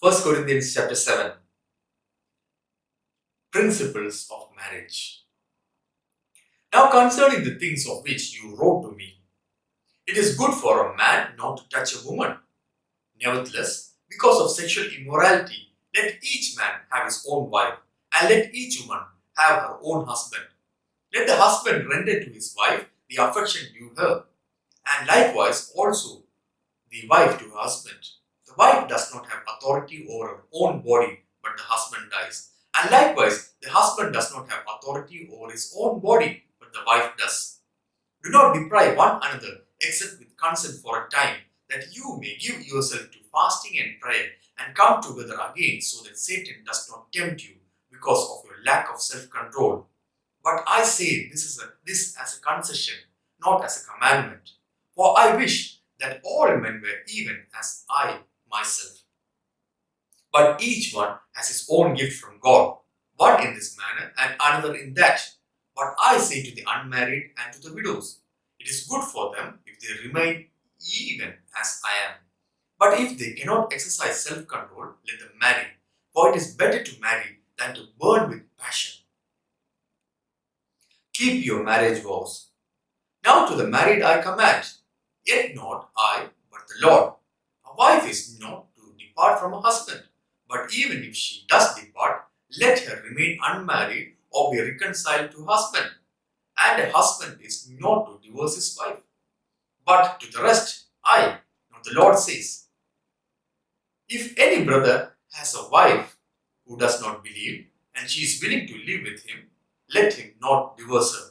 1 Corinthians chapter 7. Principles of marriage. Now concerning the things of which you wrote to me, it is good for a man not to touch a woman. Nevertheless, because of sexual immorality, let each man have his own wife, and let each woman have her own husband. Let the husband render to his wife the affection due her, and likewise also the wife to her husband. The wife does not have authority over her own body, but the husband does. And likewise, the husband does not have authority over his own body, but the wife does. Do not deprive one another, except with consent for a time, that you may give yourself to fasting and prayer, and come together again, so that Satan does not tempt you because of your lack of self-control. But I say this as a concession, not as a commandment. For I wish that all men were even as I myself. But each one has his own gift from God, one in this manner and another in that. But I say to the unmarried and to the widows, it is good for them if they remain even as I am. But if they cannot exercise self-control, let them marry, for it is better to marry than to burn with passion. Keep your marriage vows. Now to the married I command, yet not I, but the Lord. A wife is not to depart from her husband, but even if she does depart, let her remain unmarried or be reconciled to her husband. And a husband is not to divorce his wife. But to the rest, I, not the Lord, says, if any brother has a wife who does not believe, and she is willing to live with him, let him not divorce her.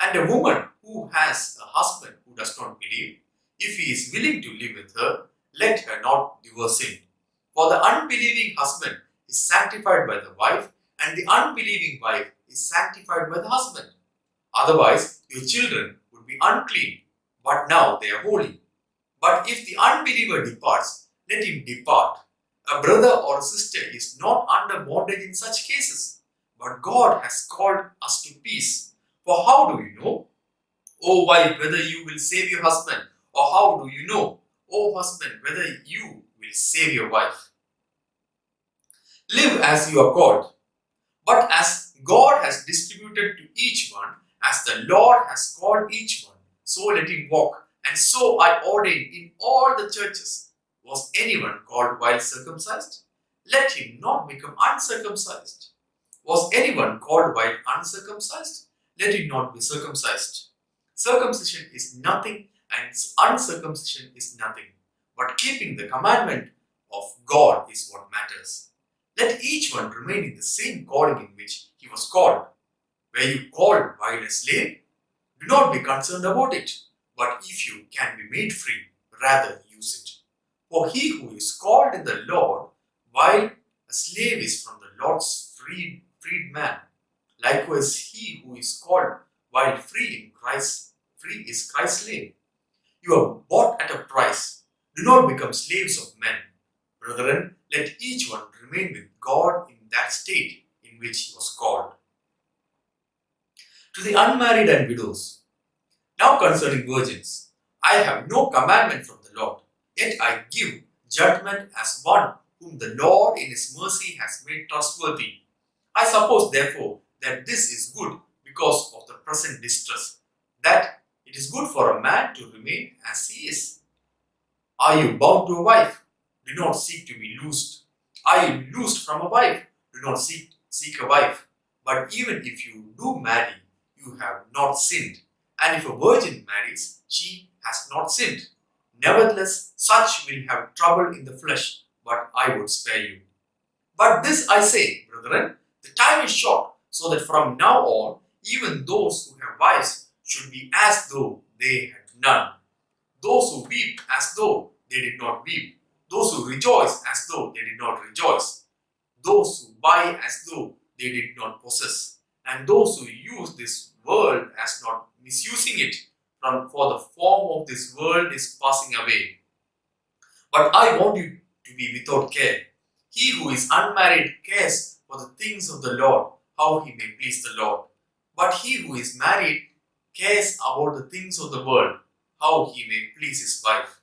And a woman who has a husband who does not believe, if he is willing to live with her, let her not divorce him. For the unbelieving husband is sanctified by the wife, and the unbelieving wife is sanctified by the husband. Otherwise, your children would be unclean, but now they are holy. But if the unbeliever departs, let him depart. A brother or a sister is not under bondage in such cases, but God has called us to peace. For how do you know, O wife, whether you will save your husband? Or how do you know, O husband, whether you will save your wife? Live as you are called, but as God has distributed to each one, as the Lord has called each one, so let him walk. And so I ordain in all the churches. Was anyone called while circumcised? Let him not become uncircumcised. Was anyone called while uncircumcised? Let him not be circumcised. Circumcision is nothing and uncircumcision is nothing, but keeping the commandment of God is what matters. Let each one remain in the same calling in which he was called. Were you called while a slave? Do not be concerned about it, but if you can be made free, rather use it. For he who is called in the Lord while a slave is from the Lord's freedman. Likewise, he who is called while free is Christ's slave. You are bought at a price. Do not become slaves of men. Brethren, let each one remain with God in that state in which he was called. To the unmarried and widows. Now concerning virgins, I have no commandment from the Lord, yet I give judgment as one whom the Lord in his mercy has made trustworthy. I suppose therefore that this is good because of the present distress, that it is good for a man to remain as he is. Are you bound to a wife? Do not seek to be loosed. Are you loosed from a wife? Do not seek a wife. But even if you do marry, you have not sinned. And if a virgin marries, she has not sinned. Nevertheless, such will have trouble in the flesh, but I would spare you. But this I say, brethren, the time is short, so that from now on, even those who have wives should be as though they had none. Those who weep as though they did not weep. Those who rejoice as though they did not rejoice. Those who buy as though they did not possess. And those who use this world as not misusing it, for the form of this world is passing away. But I want you to be without care. He who is unmarried cares for the things of the Lord, how he may please the Lord. But he who is married cares about the things of the world, how he may please his wife.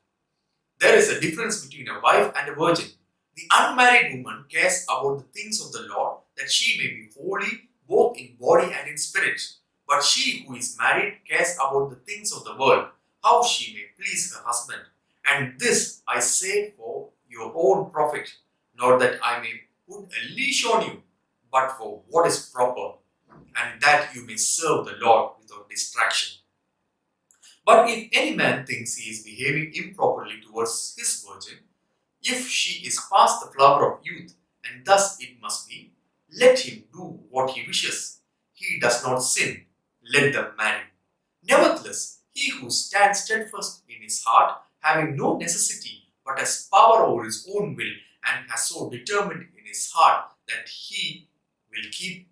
There is a difference between a wife and a virgin. The The unmarried woman cares about the things of the Lord, that she may be holy both in body and in spirit. But she who is married cares about the things of the world, how she may please her husband. And this I say for your own profit, not that I may put a leash on you, but for what is proper, and that you may serve the Lord without distraction. But if any man thinks he is behaving improperly towards his virgin, if she is past the flower of youth, and thus it must be, let him do what he wishes. He does not sin, let them marry. Nevertheless, he who stands steadfast in his heart, having no necessity, but has power over his own will, and has so determined in his heart that he will keep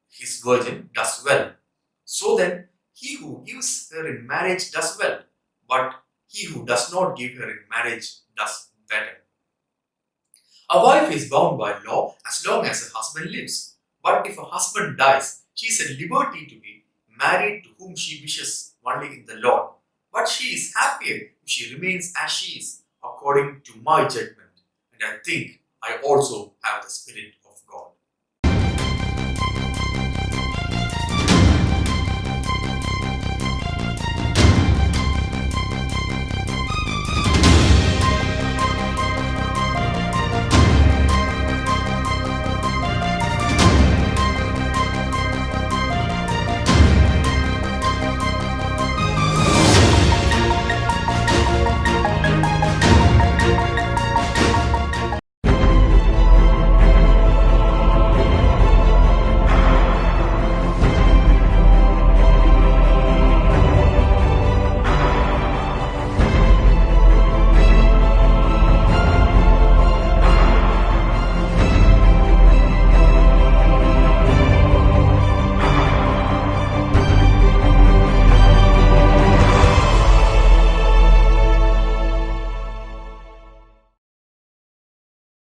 his virgin, does well. So then, he who gives her in marriage does well, but he who does not give her in marriage does better. A wife is bound by law as long as her husband lives. But if her husband dies, she is at liberty to be married to whom she wishes, only in the Lord. But she is happier if she remains as she is, according to my judgment. And I think I also have the spirit